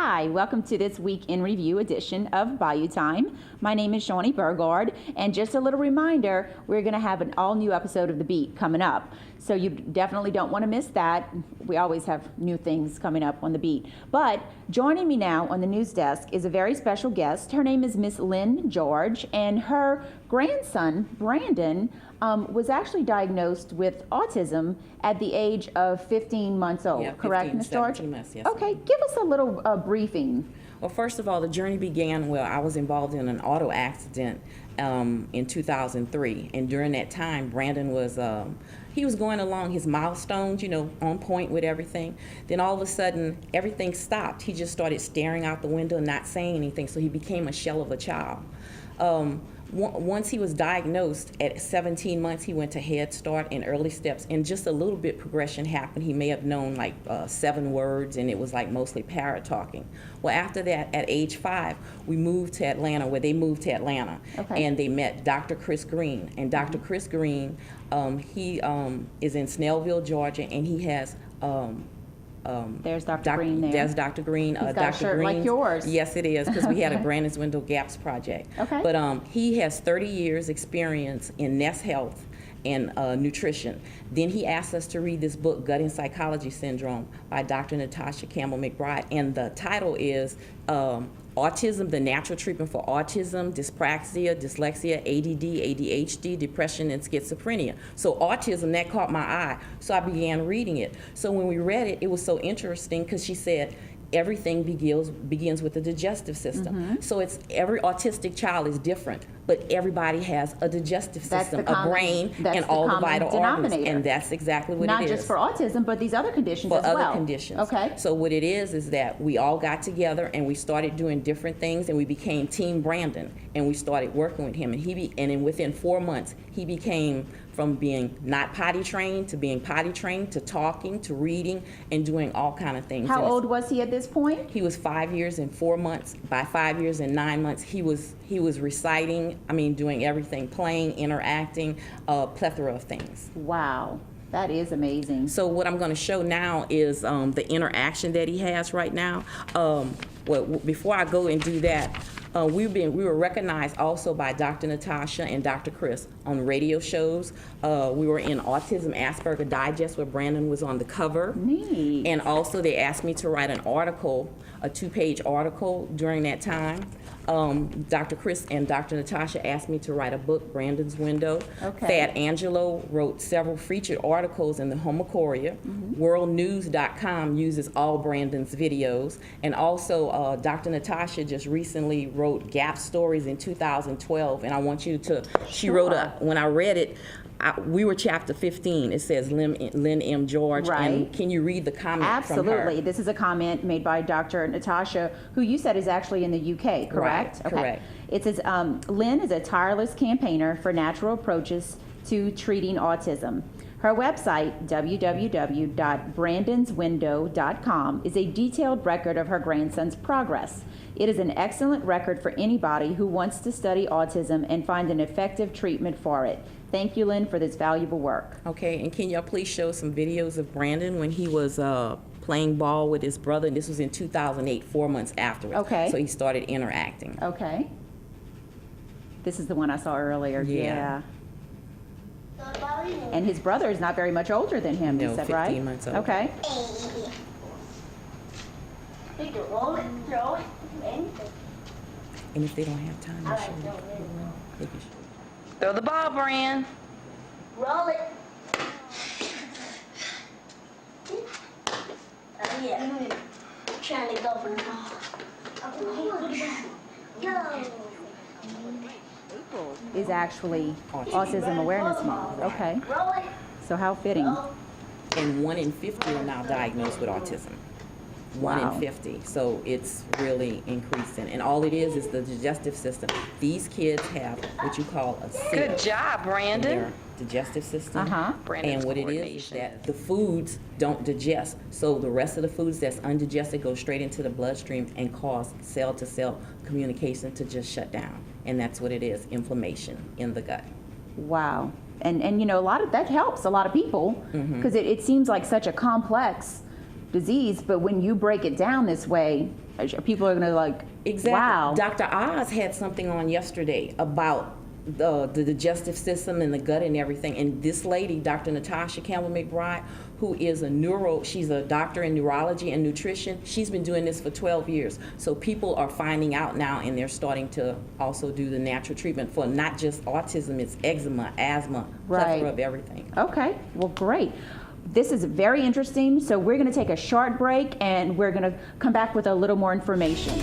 Hi, welcome to this week in review edition of Bayou Time. My name is Shawnee Burgard, and just a little reminder, we're going to have an all-new episode of The Beat coming up. So you definitely don't want to miss that. We always have new things coming up on The Beat. But joining me now on the news desk is a very special guest. Her name is Miss Lynn George, and her grandson, Brandon, was actually diagnosed with autism at the age of 15 months old, correct, Ms. George? 17 months, yes. Okay, give us a little briefing. Well, first of all, the journey began where I was involved in an auto accident in 2003, and during that time, Brandon was he was going along his milestones, you know, on point with everything. Then all of a sudden, everything stopped. He just started staring out the window and not saying anything, so he became a shell of a child. Once he was diagnosed at 17 months, he went to Head Start and Early Steps, and just a little bit progression happened. He may have known like 7 words, and it was like mostly parrot talking. Well, after that, at age 5, we moved to Atlanta, where they moved to Atlanta, and they met Dr. Chris Green. And Dr. Chris Green, he is in Snellville, Georgia, and he has there's Dr. Green there. There's Dr. Green. He's got a shirt like yours. Yes, it is, because we had a Brandon's Window Gaps project. Okay. But he has 30 years experience in Nest Health and nutrition. Then he asked us to read this book, Gut and Psychology Syndrome, by Dr. Natasha Campbell McBride. And the title is Autism, the Natural Treatment for Autism, Dyspraxia, Dyslexia, ADD, ADHD, Depression, and Schizophrenia. So autism, that caught my eye. So I began reading it. So when we read it, it was so interesting because she said, everything begins with the digestive system. So it's every autistic child is different, but everybody has a digestive system, a brain, and all the vital organs. And that's exactly what it is. Not just for autism, but these other conditions as well. For other conditions. Okay. So what it is that we all got together and we started doing different things, and we became Team Brandon, and we started working with him. And then within 4 months, he became from being not potty trained to being potty trained to talking to reading and doing all kind of things. How old was he at this point? He was 5 years and 4 months. By 5 years and 9 months, he was reciting. I mean, doing everything, playing, interacting, a plethora of things. Wow, that is amazing. So what I'm going to show now is the interaction that he has right now. Well, before I go and do that, we were recognized also by Dr. Natasha and Dr. Chris on radio shows. We were in Autism Asperger Digest, where Brandon was on the cover. Neat. And also they asked me to write an article, a 2-page article during that time. Dr. Chris and Dr. Natasha asked me to write a book, Brandon's Window. Okay. Thad Angelo wrote several featured articles in the Homer Courier. WorldNews.com uses all Brandon's videos. And also Dr. Natasha just recently wrote Gap Stories in 2012. And I want you to, she wrote when I read it, we were chapter 15. It says Lynn M. George. Right. And can you read the comment Absolutely. from her? This is a comment made by Dr. Natasha, who you said is actually in the UK, correct? Right, okay. correct. It says, Lynn is a tireless campaigner for natural approaches to treating autism. Her website, www.brandonswindow.com, is a detailed record of her grandson's progress. It is an excellent record for anybody who wants to study autism and find an effective treatment for it. Thank you, Lynn, for this valuable work. Okay, and can y'all please show some videos of Brandon when he was playing ball with his brother? And this was in 2008, 4 months afterwards. Okay. So he started interacting. Okay. This is the one I saw earlier. Yeah. And his brother is not very much older than him, No, you said, 15 right? months older. Okay. And if they don't have time, they should. They can show. Throw the ball, Brand. Roll it. Yeah. Trying to go for the ball. Go. Is actually Autism Awareness Month. Okay. Roll it. So how fitting. And 1 in 50 are now diagnosed with autism. 1 Wow. in 50. So it's really increasing. And all it is the digestive system. These kids have what you call a Good sieve job, in Brandon. their digestive system. Brandon's And what it is coordination. that the foods don't digest. So the rest of the foods that's undigested go straight into the bloodstream and cause cell-to-cell communication to just shut down. And that's what it is, inflammation in the gut. Wow. And you know, that helps a lot of people because it seems like such a complex disease, but when you break it down this way, People are going to like, Exactly. wow. Dr. Oz had something on yesterday about the digestive system and the gut and everything. And this lady, Dr. Natasha Campbell McBride, who is she's a doctor in neurology and nutrition. She's been doing this for 12 years. So people are finding out now, and they're starting to also do the natural treatment for not just autism, it's eczema, asthma, plethora of everything. Okay, well, great. This is very interesting. So we're going to take a short break, and we're going to come back with a little more information.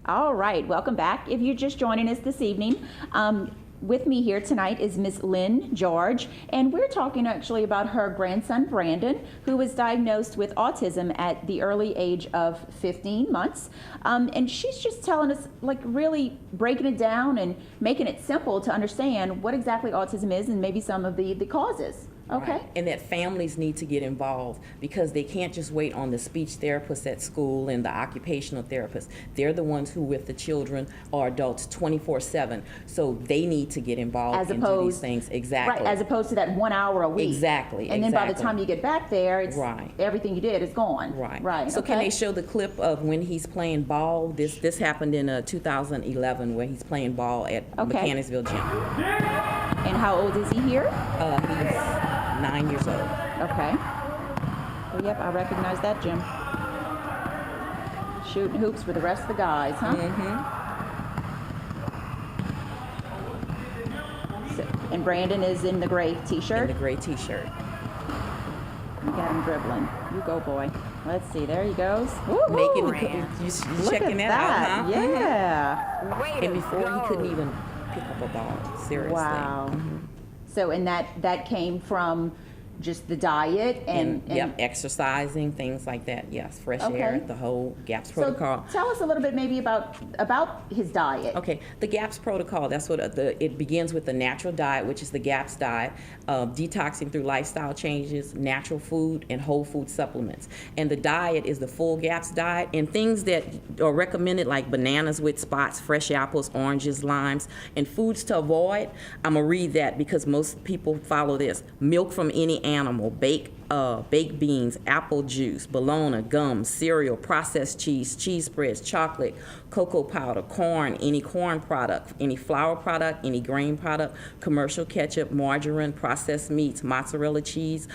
All right, welcome back. If you're just joining us this evening, with me here tonight is Miss Lynn George, and we're talking actually about her grandson Brandon, who was diagnosed with autism at the early age of 15 months. And she's just telling us, like, really breaking it down and making it simple to understand what exactly autism is and maybe some of the causes. Okay. Right. And that families need to get involved, because they can't just wait on the speech therapists at school and the occupational therapists. They're the ones who with the children or adults 24/7. So they need to get involved and do these things. Exactly. Right, as opposed to that 1 hour a week. Exactly. And then by the time you get back there, it's everything you did is gone. Right. Right. So okay. Can they show the clip of when he's playing ball? This happened in 2011, where he's playing ball at Mechanicsville Gym. And how old is he here? He's 9 years old. Okay. Well, yep, I recognize that gym. Shooting hoops with the rest of the guys, huh? Mm-hmm. So, and Brandon is in the gray t-shirt? In the gray t-shirt. You got him dribbling. You go, boy. Let's see. There he goes. Woo-hoo! You checking that out, huh? Yeah. And before he couldn't even pick up a ball. Seriously. Wow. So, and that came from just the diet and exercising, things like that. Yes, fresh air, the whole GAPS protocol. So tell us a little bit maybe about his diet. Okay, the GAPS protocol, that's what it begins with the natural diet, which is the GAPS diet, detoxing through lifestyle changes, natural food, and whole food supplements. And the diet is the full GAPS diet, and things that are recommended like bananas with spots, fresh apples, oranges, limes, and foods to avoid. I'm gonna read that because most people follow this. Milk from any animal, baked beans, apple juice, bologna, gum, cereal, processed cheese spreads, chocolate, cocoa powder, corn, any corn product, any flour product, any grain product, commercial ketchup, margarine, processed meats, mozzarella cheese,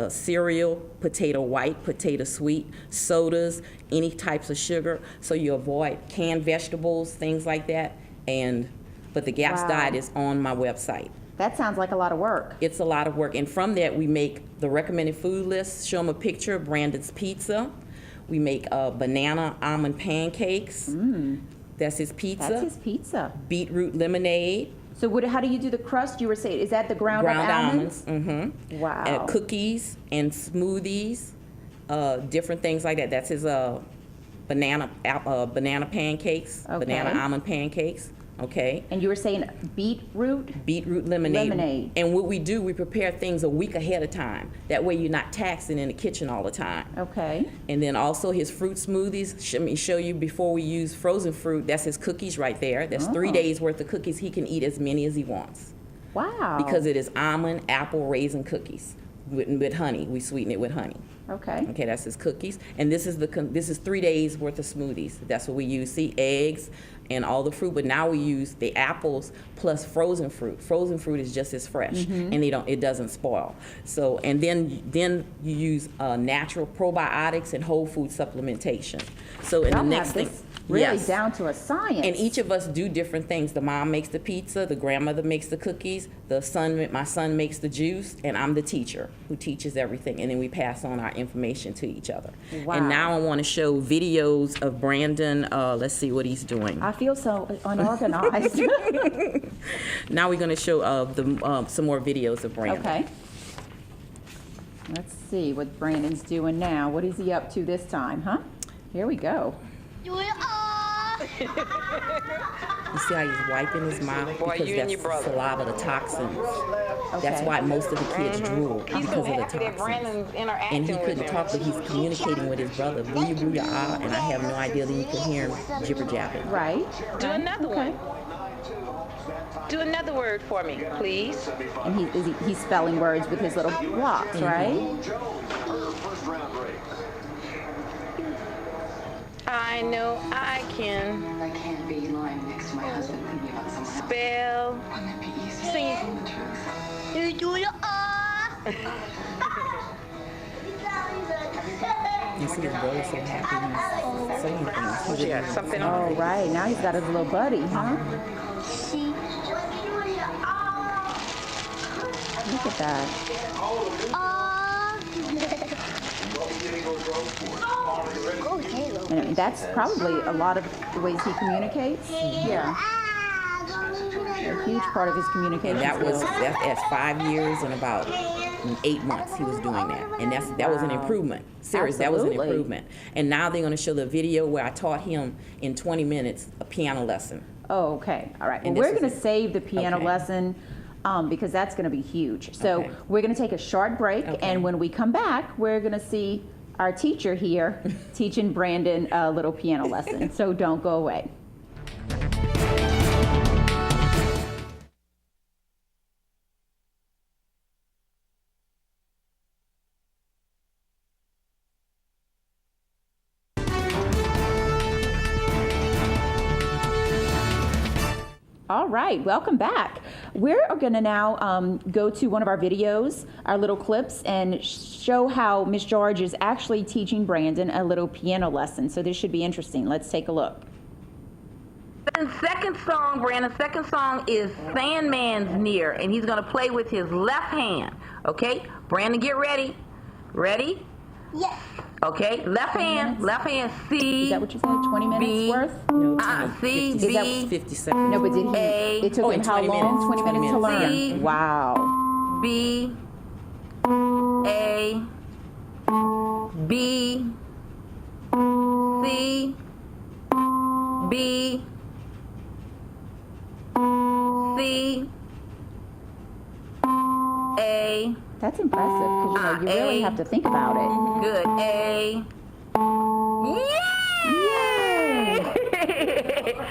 cereal, potato white, potato sweet, sodas, any types of sugar. So you avoid canned vegetables, things like that. But the GAPS diet is on my website. That sounds like a lot of work. It's a lot of work. And from that, we make the recommended food list, show them a picture of Brandon's pizza. We make banana almond pancakes. That's his pizza. That's his pizza. Beetroot lemonade. So how do you do the crust? You were saying, is that the ground up almonds? Mm-hmm. Wow. Cookies and smoothies, different things like that. That's his banana pancakes, banana almond pancakes. Okay. And you were saying beetroot lemonade. And what we do, we prepare things a week ahead of time. That way you're not taxing in the kitchen all the time. Okay. And then also his fruit smoothies. Let me show you before we use frozen fruit. That's his cookies right there. That's 3 days worth of cookies. He can eat as many as he wants. Wow. Because it is almond, apple, raisin cookies with honey. We sweeten it with honey. Okay. Okay, that's his cookies. And this is 3 days worth of smoothies. That's what we use. See, eggs and all the fruit, but now we use the apples plus frozen fruit. Frozen fruit is just as fresh, and it doesn't spoil. So, and then you use natural probiotics and whole food supplementation. So, in the next thing, really down to a science. And each of us do different things. The mom makes the pizza, the grandmother makes the cookies, my son makes the juice, and I'm the teacher who teaches everything. And then we pass on our information to each other. Wow. And now I want to show videos of Brandon. Let's see what he's doing. I feel so unorganized. Now we're going to show some more videos of Brandon. Okay. Let's see what Brandon's doing now. What is he up to this time, huh? Here we go. You see how he's wiping his mouth Boy, because you and that's your brother. saliva, the toxins. Okay. That's why most of the kids drool He's because so of the happy that toxins. Brandon's interacting And he with couldn't him. talk, but he's communicating with his brother. Booyah, booyah, ah, and I have no idea that you could hear him jibber jabbing. Right. Do another Okay. one. Do another word for me, please. And he's spelling words with his little blocks, right? I know I can I can't be lying next to my husband thinking about someone else. spell. Wouldn't it be easier Sing. to tell him the truth? You do the You see his brother so happy he's saying things. He Yeah, really- something Oh, on. right. Now he's got his little buddy, huh? See? Look at that. And that's probably a lot of the ways he communicates. Yeah. A huge part of his communication And that was skills. that's 5 years and about 8 months he was doing that, and that was an Wow. improvement. Serious, that was an Absolutely. improvement. And now they're going to show the video where I taught him in 20 minutes a piano lesson. Oh, okay. All right. Well, And we're this going is to it. save the piano Okay. lesson because that's going to be huge. So Okay. we're going to take a short break, Okay. and when we come back, we're going to see our teacher here teaching Brandon a little piano lesson. So don't go away. All right, welcome back. We're going to now go to one of our videos, our little clips, and show how Miss George is actually teaching Brandon a little piano lesson. So this should be interesting. Let's take a look. Brandon's second song is Sandman's Near, and he's going to play with his left hand. Okay? Brandon, get ready. Ready? Yes. Okay? Left hand, C. Is that what you said? 20 minutes B. worth? No, C, 50, B. 50 seconds. No, but did he? A. It took Oh, him in how 20 long? minutes. 20 minutes to 20 learn. minutes. Wow. B. A. B. C. B. C. A. That's impressive because you really A. have to think about it. Good. A. Yay!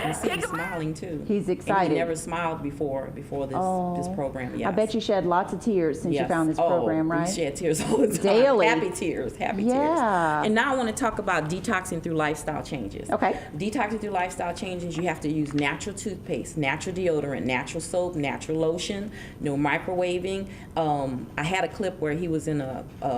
You see he's smiling too. He's And excited. he never smiled before this program. Yes. I bet you shed lots of tears since you Yes. found this program, right? We shed tears all the time. Daily. Happy tears, happy Yeah. tears. And now I want to talk about detoxing through lifestyle changes. Okay. Detoxing through lifestyle changes, you have to use natural toothpaste, natural deodorant, natural soap, natural lotion, no microwaving. I had a clip where he was in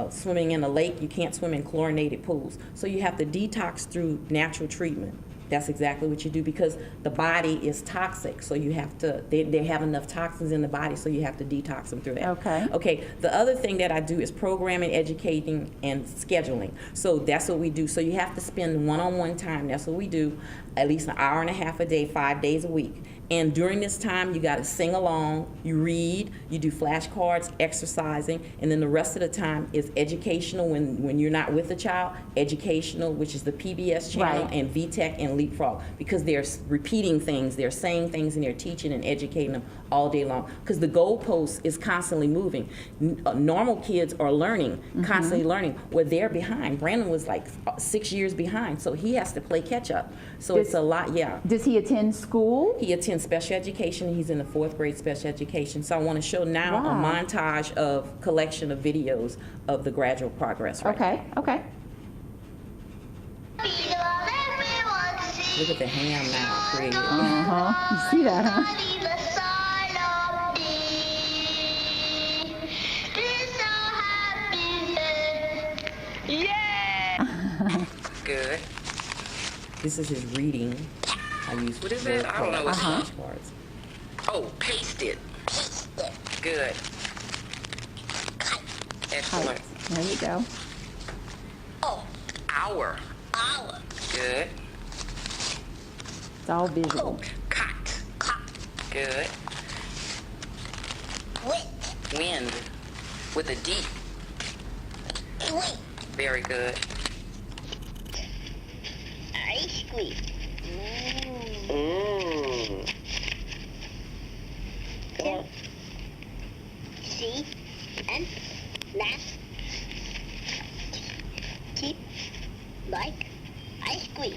swimming in a lake. You can't swim in chlorinated pools. So you have to detox through natural treatment. That's exactly what you do because the body is toxic. So you have to, they have enough toxins in the body, so you have to detox them through that. Okay. Okay, the other thing that I do is programming, educating, and scheduling. So that's what we do. So you have to spend one-on-one time. That's what we do, at least an hour and a half a day, 5 days a week. And during this time, you got to sing along, you read, you do flashcards, exercising, and then the rest of the time is educational when you're not with the child, educational, which is the PBS channel, Right. and VTech and Leapfrog, because they're repeating things, they're saying things, and they're teaching and educating them all day long. Because the goalpost is constantly moving. Normal kids are learning, constantly learning, where they're behind. Brandon was like 6 years behind, so he has to play catch up. So it's a lot, yeah. Does he attend school? He attends special education. He's in the 4th grade special education. So I want to show now Wow. a montage of collection of videos of the gradual progress. Right Okay, okay. Look at the ham now created. Uh-huh. You see that, huh? Yeah! Good. This is his reading. I use What is that? I don't know what flashcards. Oh, paste it. Good. Excellent. There you go. Hour. Good. It's all visual. Cot. Good. Wind. With a D. Very good. Ice cream. Mmm. like ice cream.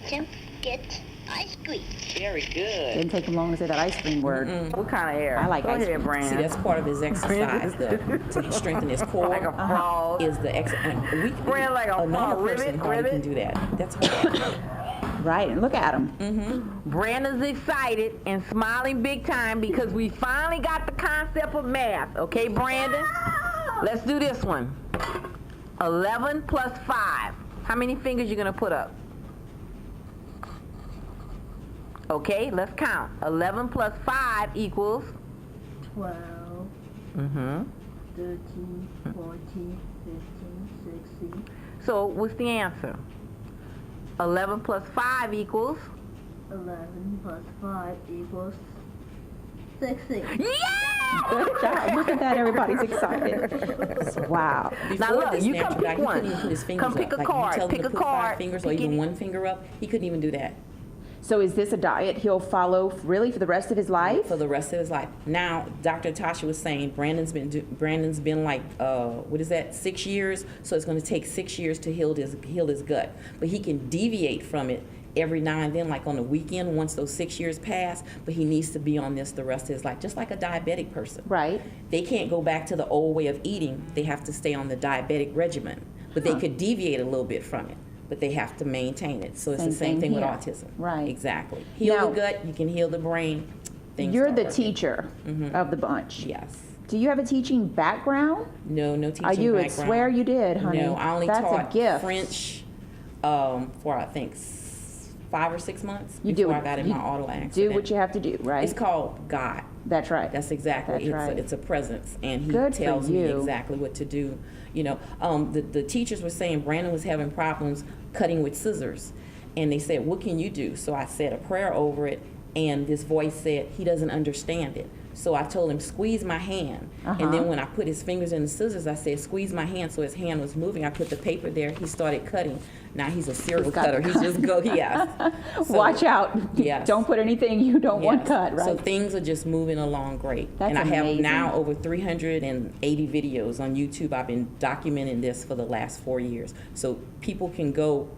Tim gets ice cream. Very good. Didn't take him long to say that ice cream word. What kind of hair? I like Go ice ahead, cream. Brandon. See, that's part of his exercise, to strengthen his core. Like a frog. Is the Brand like a normal frog. person Ribbit, probably ribbit. can do that. That's hard. Right, and look at him. Brandon's excited and smiling big time because we finally got the concept of math. Okay, Brandon? Let's do this one. 11 plus 5. How many fingers you going to put up? Okay, let's count. 11 plus 5 equals? 12, Mm-hmm. 13, 14, 15, 16. So what's the answer? 11 plus 5 equals? 11 plus 5 equals 16. Yeah! Good job. Look at that. Everybody's excited. Wow. Now Before look, this you come natural guy, pick he one. couldn't even put his fingers Come pick up. a Like, card. you tell him Pick to a put card. 5 fingers or Pick even any- 1 finger up, he couldn't even do that So is this a diet he'll follow really for the rest of his life? for the rest of his life. Now, Dr. Tasha was saying Brandon's been like, what is that, 6 years? So it's going to take 6 years to heal his gut. But he can deviate from it every now and then, like on the weekend, once those 6 years pass. But he needs to be on this the rest of his life, just like a diabetic person. Right. They can't go back to the old way of eating. They have to stay on the diabetic regimen. But they could deviate a little bit from it. But they have to maintain it. So it's the same thing with here. autism. Right. Exactly. Heal Now- the gut, you can heal the brain. Things You're start the working. teacher of the bunch. Yes. Do you have a teaching background? No teaching I you would background. swear you did, honey. No, I only That's taught a gift. French for I think 5 or 6 months You do before what- I got in you my auto accident. Do what you have to do, right? It's called God. That's right. That's exactly. That's right. It's a presence, and he Good for tells me you. exactly what to do. You know, the teachers were saying Brandon was having problems cutting with scissors, and they said, "What can you do?" So I said a prayer over it, and this voice said, "He doesn't understand it." So I told him, "Squeeze my hand," and then when I put his fingers in the scissors, I said, "Squeeze my hand." So his hand was moving. I put the paper there. He started cutting. Now he's a serial He's got cutter. the He just go, yes. So- Watch out. Yes. Don't put anything you don't want Yes. cut, right? So things are just moving along great. That's and I have amazing. now over 380 videos on YouTube. I've been documenting this for the last 4 years. So people can go,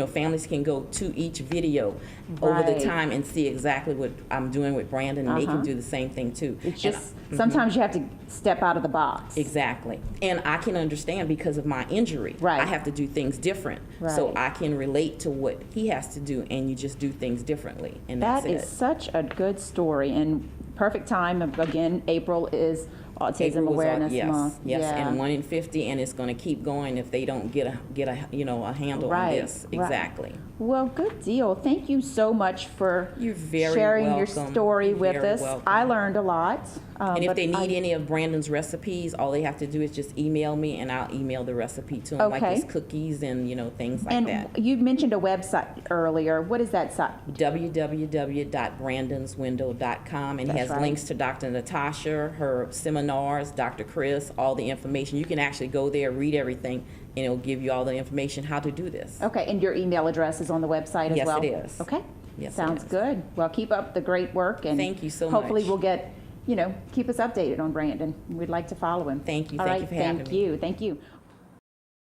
families can go to each video over the Right. time and see exactly what I'm doing with Brandon, and they can do the same thing too. It's And just sometimes you have to step out of the box. Exactly. And I can understand because of my injury. Right. I have to do things different. So Right. I can relate to what he has to do, and you just do things differently. And That that's is it. such a good story and perfect time. Again, April is Autism April was Awareness yes, Month. Yes, Yeah. and 1 in 50, and it's going to keep going if they don't get a handle on Right, this. right. Exactly. Well, good deal. Thank you so much for You're very sharing your welcome. story You're with very us. welcome. I learned a lot. And if but they need I- any of Brandon's recipes, all they have to do is just email me, and I'll email the recipe to them, like Okay. his cookies and things like and that. you mentioned a website earlier. What is that site? www.brandonswindow.com, and he That's has right. links to Dr. Natasha, her seminars, Dr. Chris, all the information. You can actually go there, read everything, and it'll give you all the information how to do this. Okay, and your email address is on the website as Yes, well? it is. Okay. Yes, it Sounds is. good. Well, keep up the great work, and Thank you so hopefully much. we'll get, keep us updated on Brandon. We'd like to follow him. Thank you. All Thank right, you for having thank me. you. Thank you.